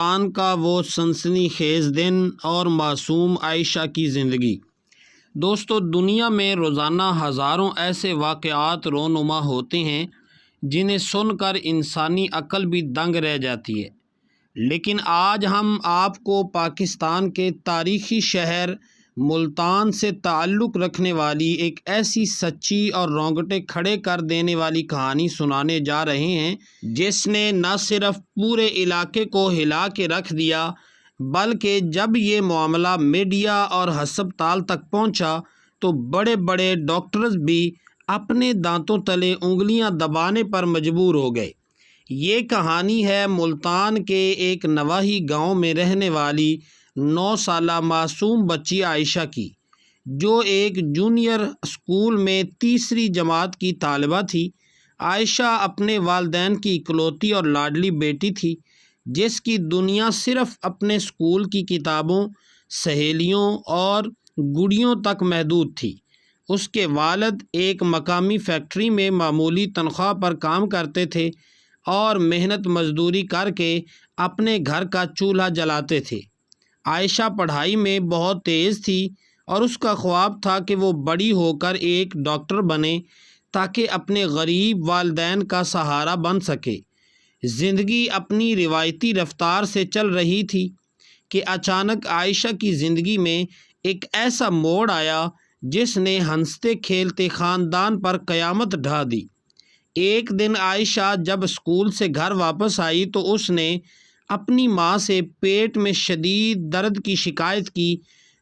آن کا وہ سنسنی خیز دن اور معصوم عائشہ کی زندگی۔ دوستو، دنیا میں روزانہ ہزاروں ایسے واقعات رونما ہوتے ہیں جنہیں سن کر انسانی عقل بھی دنگ رہ جاتی ہے، لیکن آج ہم آپ کو پاکستان کے تاریخی شہر ملتان سے تعلق رکھنے والی ایک ایسی سچی اور رونگٹے کھڑے کر دینے والی کہانی سنانے جا رہے ہیں جس نے نہ صرف پورے علاقے کو ہلا کے رکھ دیا، بلکہ جب یہ معاملہ میڈیا اور ہسپتال تک پہنچا تو بڑے بڑے ڈاکٹرز بھی اپنے دانتوں تلے انگلیاں دبانے پر مجبور ہو گئے۔ یہ کہانی ہے ملتان کے ایک نواحی گاؤں میں رہنے والی 9 سالہ معصوم بچی عائشہ کی، جو ایک جونیئر اسکول میں تیسری جماعت کی طالبہ تھی۔ عائشہ اپنے والدین کی اکلوتی اور لاڈلی بیٹی تھی، جس کی دنیا صرف اپنے اسکول کی کتابوں، سہیلیوں اور گڑیوں تک محدود تھی۔ اس کے والد ایک مقامی فیکٹری میں معمولی تنخواہ پر کام کرتے تھے اور محنت مزدوری کر کے اپنے گھر کا چولہا جلاتے تھے۔ عائشہ پڑھائی میں بہت تیز تھی اور اس کا خواب تھا کہ وہ بڑی ہو کر ایک ڈاکٹر بنے تاکہ اپنے غریب والدین کا سہارا بن سکے۔ زندگی اپنی روایتی رفتار سے چل رہی تھی کہ اچانک عائشہ کی زندگی میں ایک ایسا موڑ آیا جس نے ہنستے کھیلتے خاندان پر قیامت ڈھا دی۔ ایک دن عائشہ جب اسکول سے گھر واپس آئی تو اس نے اپنی ماں سے پیٹ میں شدید درد کی شکایت کی۔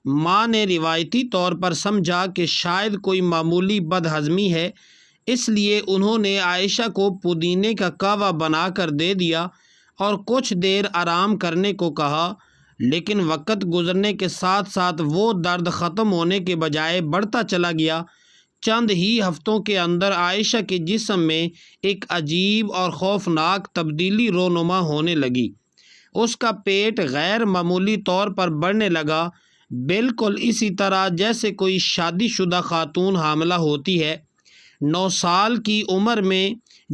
ماں نے روایتی طور پر سمجھا کہ شاید کوئی معمولی بد ہضمی ہے، اس لیے انہوں نے عائشہ کو پودینے کا قہوہ بنا کر دے دیا اور کچھ دیر آرام کرنے کو کہا، لیکن وقت گزرنے کے ساتھ ساتھ وہ درد ختم ہونے کے بجائے بڑھتا چلا گیا۔ چند ہی ہفتوں کے اندر عائشہ کے جسم میں ایک عجیب اور خوفناک تبدیلی رونما ہونے لگی۔ اس کا پیٹ غیر معمولی طور پر بڑھنے لگا، بالکل اسی طرح جیسے کوئی شادی شدہ خاتون حاملہ ہوتی ہے۔ 9 سال کی عمر میں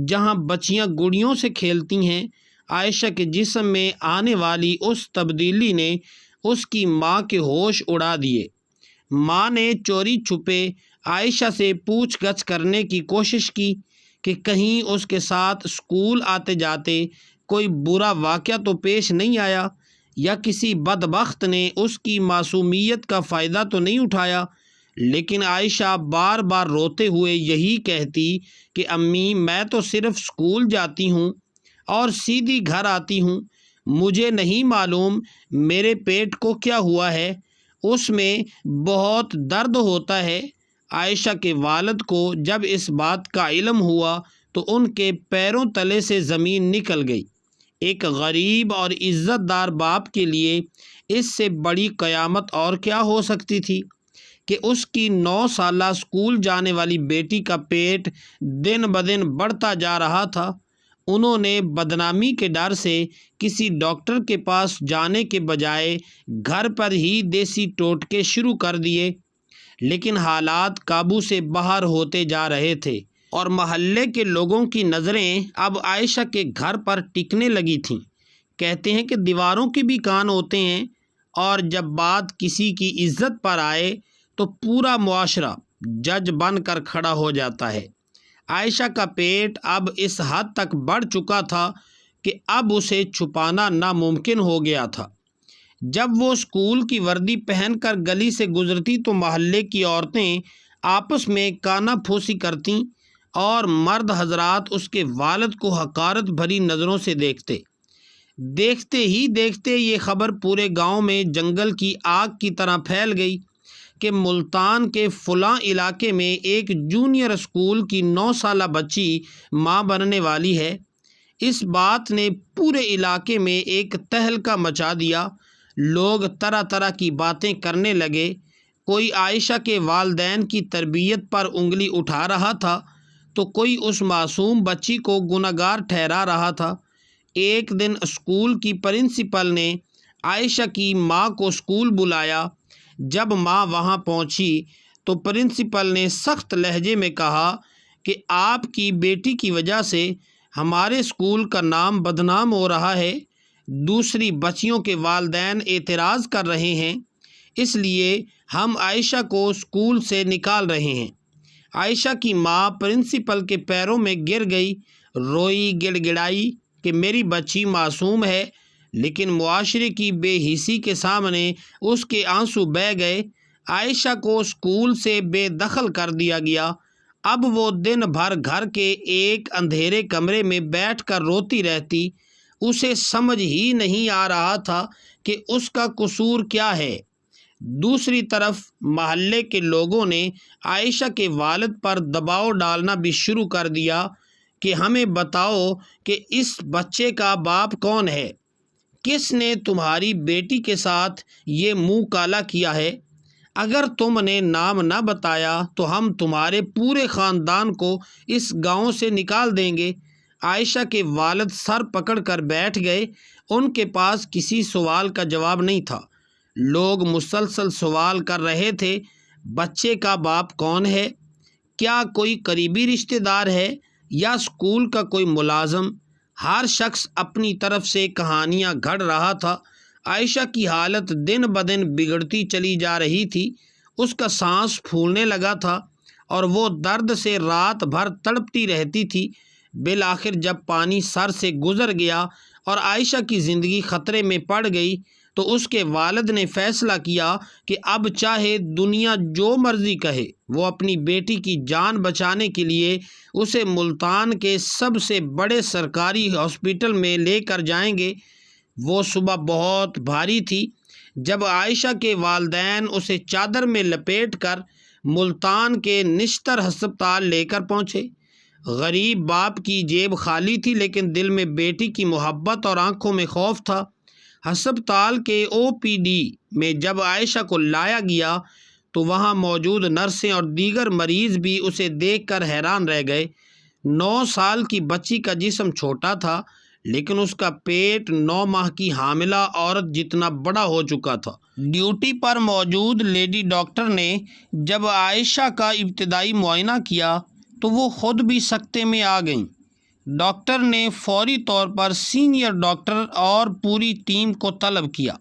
جہاں بچیاں گڑیوں سے کھیلتی ہیں، عائشہ کے جسم میں آنے والی اس تبدیلی نے اس کی ماں کے ہوش اڑا دیے۔ ماں نے چوری چھپے عائشہ سے پوچھ گچھ کرنے کی کوشش کی کہ کہیں اس کے ساتھ اسکول آتے جاتے کوئی برا واقعہ تو پیش نہیں آیا، یا کسی بدبخت نے اس کی معصومیت کا فائدہ تو نہیں اٹھایا، لیکن عائشہ بار بار روتے ہوئے یہی کہتی کہ امی، میں تو صرف اسکول جاتی ہوں اور سیدھی گھر آتی ہوں، مجھے نہیں معلوم میرے پیٹ کو کیا ہوا ہے، اس میں بہت درد ہوتا ہے۔ عائشہ کے والد کو جب اس بات کا علم ہوا تو ان کے پیروں تلے سے زمین نکل گئی۔ ایک غریب اور عزت دار باپ کے لیے اس سے بڑی قیامت اور کیا ہو سکتی تھی کہ اس کی 9 سالہ اسکول جانے والی بیٹی کا پیٹ دن بدن بڑھتا جا رہا تھا۔ انہوں نے بدنامی کے ڈر سے کسی ڈاکٹر کے پاس جانے کے بجائے گھر پر ہی دیسی ٹوٹکے شروع کر دیے، لیکن حالات قابو سے باہر ہوتے جا رہے تھے اور محلے کے لوگوں کی نظریں اب عائشہ کے گھر پر ٹکنے لگی تھیں۔ کہتے ہیں کہ دیواروں کے بھی کان ہوتے ہیں، اور جب بات کسی کی عزت پر آئے تو پورا معاشرہ جج بن کر کھڑا ہو جاتا ہے۔ عائشہ کا پیٹ اب اس حد تک بڑھ چکا تھا کہ اب اسے چھپانا ناممکن ہو گیا تھا۔ جب وہ اسکول کی وردی پہن کر گلی سے گزرتی تو محلے کی عورتیں آپس میں کانا پھوسی کرتیں اور مرد حضرات اس کے والد کو حقارت بھری نظروں سے دیکھتے۔ دیکھتے ہی دیکھتے یہ خبر پورے گاؤں میں جنگل کی آگ کی طرح پھیل گئی کہ ملتان کے فلاں علاقے میں ایک جونیئر اسکول کی 9 سالہ بچی ماں بننے والی ہے۔ اس بات نے پورے علاقے میں ایک تہلکہ مچا دیا۔ لوگ طرح طرح کی باتیں کرنے لگے، کوئی عائشہ کے والدین کی تربیت پر انگلی اٹھا رہا تھا تو کوئی اس معصوم بچی کو گنہگار ٹھہرا رہا تھا۔ ایک دن اسکول کی پرنسپل نے عائشہ کی ماں کو اسکول بلایا۔ جب ماں وہاں پہنچی تو پرنسپل نے سخت لہجے میں کہا کہ آپ کی بیٹی کی وجہ سے ہمارے اسکول کا نام بدنام ہو رہا ہے۔ دوسری بچیوں کے والدین اعتراض کر رہے ہیں، اس لیے ہم عائشہ کو اسکول سے نکال رہے ہیں۔ عائشہ کی ماں پرنسپل کے پیروں میں گر گئی، روئی گڑ گڑائی کہ میری بچی معصوم ہے، لیکن معاشرے کی بے حسی کے سامنے اس کے آنسو بہہ گئے۔ عائشہ کو اسکول سے بے دخل کر دیا گیا۔ اب وہ دن بھر گھر کے ایک اندھیرے کمرے میں بیٹھ کر روتی رہتی۔ اسے سمجھ ہی نہیں آ رہا تھا کہ اس کا قصور کیا ہے۔ دوسری طرف محلے کے لوگوں نے عائشہ کے والد پر دباؤ ڈالنا بھی شروع کر دیا کہ ہمیں بتاؤ کہ اس بچے کا باپ کون ہے، کس نے تمہاری بیٹی کے ساتھ یہ منہ کالا کیا ہے؟ اگر تم نے نام نہ بتایا تو ہم تمہارے پورے خاندان کو اس گاؤں سے نکال دیں گے۔ عائشہ کے والد سر پکڑ کر بیٹھ گئے۔ ان کے پاس کسی سوال کا جواب نہیں تھا۔ لوگ مسلسل سوال کر رہے تھے، بچے کا باپ کون ہے؟ کیا کوئی قریبی رشتہ دار ہے یا اسکول کا کوئی ملازم؟ ہر شخص اپنی طرف سے کہانیاں گھڑ رہا تھا۔ عائشہ کی حالت دن بدن بگڑتی چلی جا رہی تھی۔ اس کا سانس پھولنے لگا تھا اور وہ درد سے رات بھر تڑپتی رہتی تھی۔ بالآخر جب پانی سر سے گزر گیا اور عائشہ کی زندگی خطرے میں پڑ گئی تو اس کے والد نے فیصلہ کیا کہ اب چاہے دنیا جو مرضی کہے، وہ اپنی بیٹی کی جان بچانے کے لیے اسے ملتان کے سب سے بڑے سرکاری ہاسپٹل میں لے کر جائیں گے۔ وہ صبح بہت بھاری تھی جب عائشہ کے والدین اسے چادر میں لپیٹ کر ملتان کے نشتر ہسپتال لے کر پہنچے۔ غریب باپ کی جیب خالی تھی، لیکن دل میں بیٹی کی محبت اور آنکھوں میں خوف تھا۔ ہسپتال کے OPD میں جب عائشہ کو لایا گیا تو وہاں موجود نرسیں اور دیگر مریض بھی اسے دیکھ کر حیران رہ گئے۔ 9 سال کی بچی کا جسم چھوٹا تھا، لیکن اس کا پیٹ 9 ماہ کی حاملہ عورت جتنا بڑا ہو چکا تھا۔ ڈیوٹی پر موجود لیڈی ڈاکٹر نے جب عائشہ کا ابتدائی معائنہ کیا تو وہ خود بھی سکتے میں آ گئیں۔ ڈاکٹر نے فوری طور پر سینئر ڈاکٹر اور پوری ٹیم کو طلب کیا۔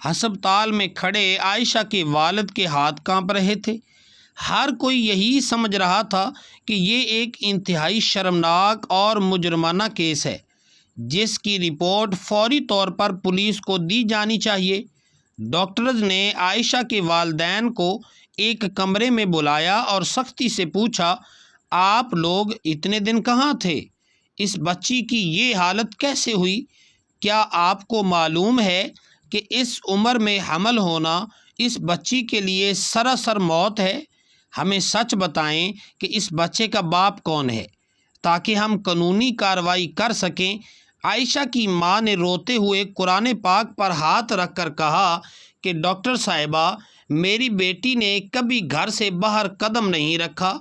ہسپتال میں کھڑے عائشہ کے والد کے ہاتھ کانپ رہے تھے۔ ہر کوئی یہی سمجھ رہا تھا کہ یہ ایک انتہائی شرمناک اور مجرمانہ کیس ہے، جس کی رپورٹ فوری طور پر پولیس کو دی جانی چاہیے۔ ڈاکٹرز نے عائشہ کے والدین کو ایک کمرے میں بلایا اور سختی سے پوچھا، آپ لوگ اتنے دن کہاں تھے؟ اس بچی کی یہ حالت کیسے ہوئی؟ کیا آپ کو معلوم ہے کہ اس عمر میں حمل ہونا اس بچی کے لیے سراسر موت ہے؟ ہمیں سچ بتائیں کہ اس بچے کا باپ کون ہے تاکہ ہم قانونی کارروائی کر سکیں۔ عائشہ کی ماں نے روتے ہوئے قرآن پاک پر ہاتھ رکھ کر کہا کہ ڈاکٹر صاحبہ، میری بیٹی نے کبھی گھر سے باہر قدم نہیں رکھا،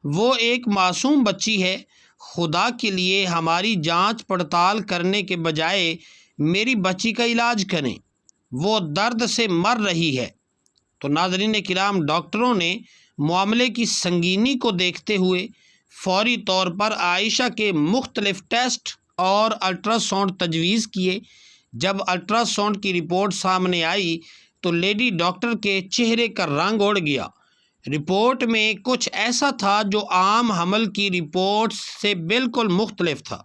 وہ ایک معصوم بچی ہے۔ خدا کے لیے ہماری جانچ پڑتال کرنے کے بجائے میری بچی کا علاج کریں، وہ درد سے مر رہی ہے۔ تو ناظرین کرام، ڈاکٹروں نے معاملے کی سنگینی کو دیکھتے ہوئے فوری طور پر عائشہ کے مختلف ٹیسٹ اور الٹرا ساؤنڈ تجویز کیے۔ جب الٹرا ساؤنڈ کی رپورٹ سامنے آئی تو لیڈی ڈاکٹر کے چہرے کا رنگ اڑ گیا۔ رپورٹ میں کچھ ایسا تھا جو عام حمل کی رپورٹ سے بالکل مختلف تھا،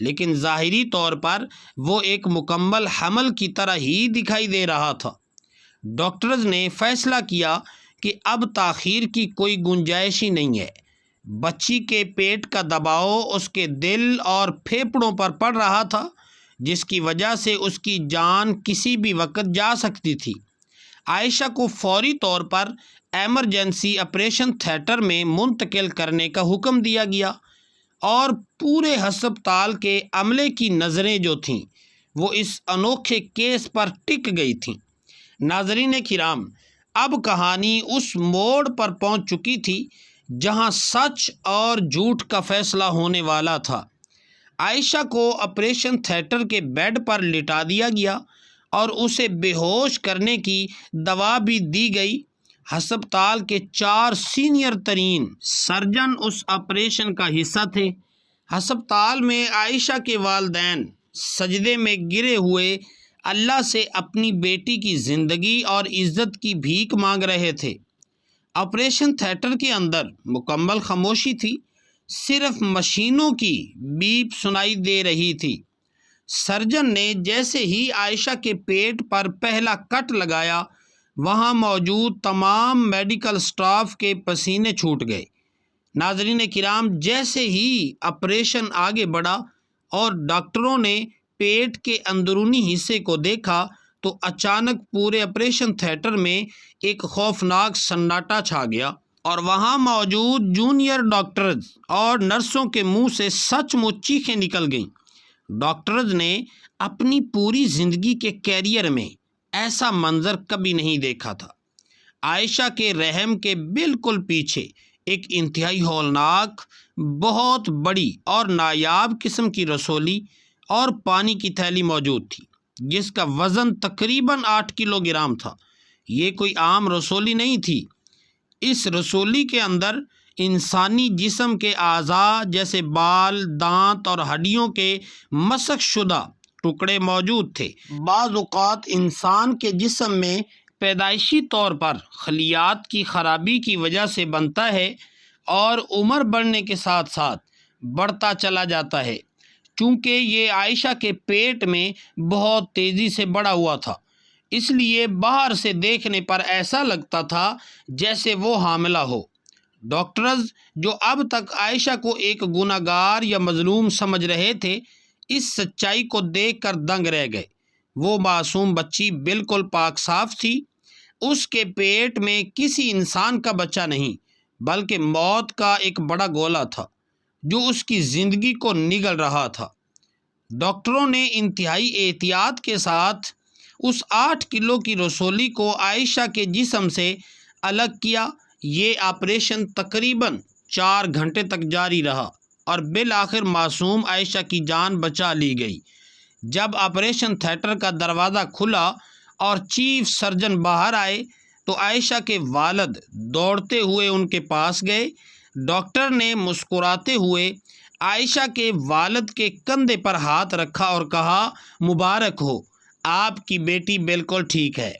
لیکن ظاہری طور پر وہ ایک مکمل حمل کی طرح ہی دکھائی دے رہا تھا۔ ڈاکٹرز نے فیصلہ کیا کہ اب تاخیر کی کوئی گنجائش ہی نہیں ہے۔ بچی کے پیٹ کا دباؤ اس کے دل اور پھیپھڑوں پر پڑ رہا تھا، جس کی وجہ سے اس کی جان کسی بھی وقت جا سکتی تھی۔ عائشہ کو فوری طور پر ایمرجنسی آپریشن تھیٹر میں منتقل کرنے کا حکم دیا گیا اور پورے ہسپتال کے عملے کی نظریں جو تھیں وہ اس انوکھے کیس پر ٹک گئی تھیں۔ ناظرین کرام، اب کہانی اس موڑ پر پہنچ چکی تھی جہاں سچ اور جھوٹ کا فیصلہ ہونے والا تھا۔ عائشہ کو آپریشن تھیٹر کے بیڈ پر لٹا دیا گیا اور اسے بے ہوش کرنے کی دوا بھی دی گئی۔ ہسپتال کے 4 سینئر ترین سرجن اس آپریشن کا حصہ تھے۔ ہسپتال میں عائشہ کے والدین سجدے میں گرے ہوئے اللہ سے اپنی بیٹی کی زندگی اور عزت کی بھیک مانگ رہے تھے۔ آپریشن تھیٹر کے اندر مکمل خاموشی تھی، صرف مشینوں کی بیپ سنائی دے رہی تھی۔ سرجن نے جیسے ہی عائشہ کے پیٹ پر پہلا کٹ لگایا، وہاں موجود تمام میڈیکل سٹاف کے پسینے چھوٹ گئے۔ ناظرین کرام، جیسے ہی آپریشن آگے بڑھا اور ڈاکٹروں نے پیٹ کے اندرونی حصے کو دیکھا تو اچانک پورے آپریشن تھیٹر میں ایک خوفناک سناٹا چھا گیا، اور وہاں موجود جونیئر ڈاکٹرز اور نرسوں کے منہ سے سچ مچ چیخیں نکل گئیں۔ ڈاکٹرز نے اپنی پوری زندگی کے کیریئر میں ایسا منظر کبھی نہیں دیکھا تھا۔ عائشہ کے رحم کے بالکل پیچھے ایک انتہائی ہولناک، بہت بڑی اور نایاب قسم کی رسولی اور پانی کی تھیلی موجود تھی، جس کا وزن تقریباً 8 کلو گرام تھا۔ یہ کوئی عام رسولی نہیں تھی۔ اس رسولی کے اندر انسانی جسم کے اعضاء جیسے بال، دانت اور ہڈیوں کے مسخ شدہ ٹکڑے موجود تھے۔ بعض اوقات انسان کے جسم میں پیدائشی طور پر خلیات کی خرابی کی وجہ سے بنتا ہے اور عمر بڑھنے کے ساتھ ساتھ بڑھتا چلا جاتا ہے۔ چونکہ یہ عائشہ کے پیٹ میں بہت تیزی سے بڑھا ہوا تھا، اس لیے باہر سے دیکھنے پر ایسا لگتا تھا جیسے وہ حاملہ ہو۔ ڈاکٹرز جو اب تک عائشہ کو ایک گناہ گار یا مظلوم سمجھ رہے تھے، اس سچائی کو دیکھ کر دنگ رہ گئے۔ وہ معصوم بچی بالکل پاک صاف تھی۔ اس کے پیٹ میں کسی انسان کا بچہ نہیں، بلکہ موت کا ایک بڑا گولا تھا جو اس کی زندگی کو نگل رہا تھا۔ ڈاکٹروں نے انتہائی احتیاط کے ساتھ اس 8 کلو کی رسولی کو عائشہ کے جسم سے الگ کیا۔ یہ آپریشن تقریباً 4 گھنٹے تک جاری رہا اور بالآخر معصوم عائشہ کی جان بچا لی گئی۔ جب آپریشن تھیٹر کا دروازہ کھلا اور چیف سرجن باہر آئے تو عائشہ کے والد دوڑتے ہوئے ان کے پاس گئے۔ ڈاکٹر نے مسکراتے ہوئے عائشہ کے والد کے کندھے پر ہاتھ رکھا اور کہا، مبارک ہو، آپ کی بیٹی بالکل ٹھیک ہے،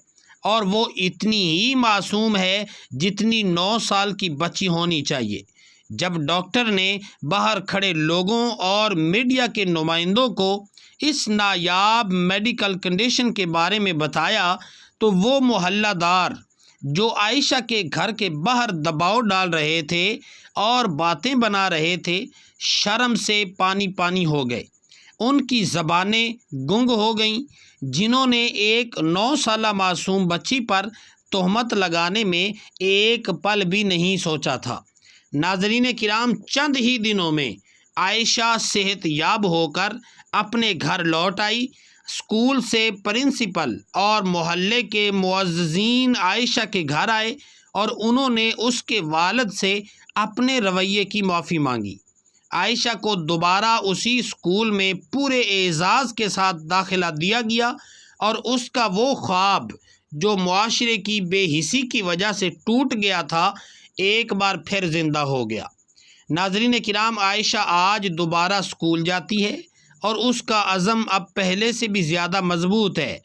اور وہ اتنی ہی معصوم ہے جتنی 9 سال کی بچی ہونی چاہیے۔ جب ڈاکٹر نے باہر کھڑے لوگوں اور میڈیا کے نمائندوں کو اس نایاب میڈیکل کنڈیشن کے بارے میں بتایا تو وہ محلہ دار جو عائشہ کے گھر کے باہر دباؤ ڈال رہے تھے اور باتیں بنا رہے تھے، شرم سے پانی پانی ہو گئے۔ ان کی زبانیں گنگ ہو گئیں، جنہوں نے ایک 9 سالہ معصوم بچی پر تہمت لگانے میں ایک پل بھی نہیں سوچا تھا۔ ناظرین کرام، چند ہی دنوں میں عائشہ صحت یاب ہو کر اپنے گھر لوٹ آئی۔ اسکول سے پرنسپل اور محلے کے معززین عائشہ کے گھر آئے اور انہوں نے اس کے والد سے اپنے رویے کی معافی مانگی۔ عائشہ کو دوبارہ اسی اسکول میں پورے اعزاز کے ساتھ داخلہ دیا گیا اور اس کا وہ خواب جو معاشرے کی بے حسی کی وجہ سے ٹوٹ گیا تھا، ایک بار پھر زندہ ہو گیا۔ ناظرین کرام، عائشہ آج دوبارہ اسکول جاتی ہے اور اس کا عزم اب پہلے سے بھی زیادہ مضبوط ہے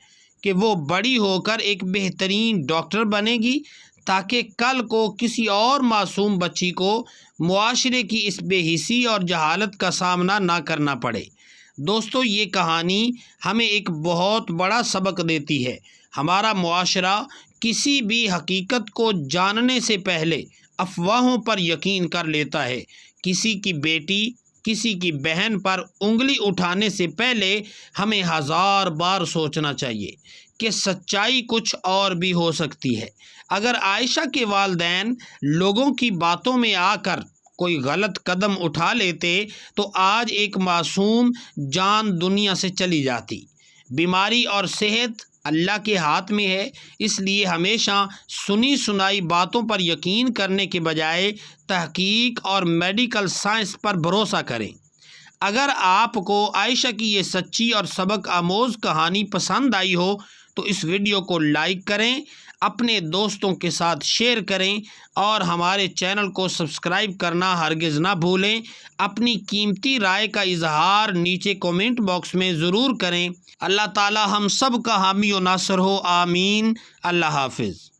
کہ وہ بڑی ہو کر ایک بہترین ڈاکٹر بنے گی، تاکہ کل کو کسی اور معصوم بچی کو معاشرے کی اس بے حسی اور جہالت کا سامنا نہ کرنا پڑے۔ دوستو، یہ کہانی ہمیں ایک بہت بڑا سبق دیتی ہے۔ ہمارا معاشرہ کسی بھی حقیقت کو جاننے سے پہلے افواہوں پر یقین کر لیتا ہے۔ کسی کی بیٹی، کسی کی بہن پر انگلی اٹھانے سے پہلے ہمیں 1000 بار سوچنا چاہیے کہ سچائی کچھ اور بھی ہو سکتی ہے۔ اگر عائشہ کے والدین لوگوں کی باتوں میں آ کر کوئی غلط قدم اٹھا لیتے تو آج ایک معصوم جان دنیا سے چلی جاتی۔ بیماری اور صحت اللہ کے ہاتھ میں ہے، اس لیے ہمیشہ سنی سنائی باتوں پر یقین کرنے کے بجائے تحقیق اور میڈیکل سائنس پر بھروسہ کریں۔ اگر آپ کو عائشہ کی یہ سچی اور سبق آموز کہانی پسند آئی ہو تو اس ویڈیو کو لائک کریں، اپنے دوستوں کے ساتھ شیئر کریں اور ہمارے چینل کو سبسکرائب کرنا ہرگز نہ بھولیں۔ اپنی قیمتی رائے کا اظہار نیچے کومنٹ باکس میں ضرور کریں۔ اللہ تعالی ہم سب کا حامی و ناصر ہو، آمین۔ اللہ حافظ۔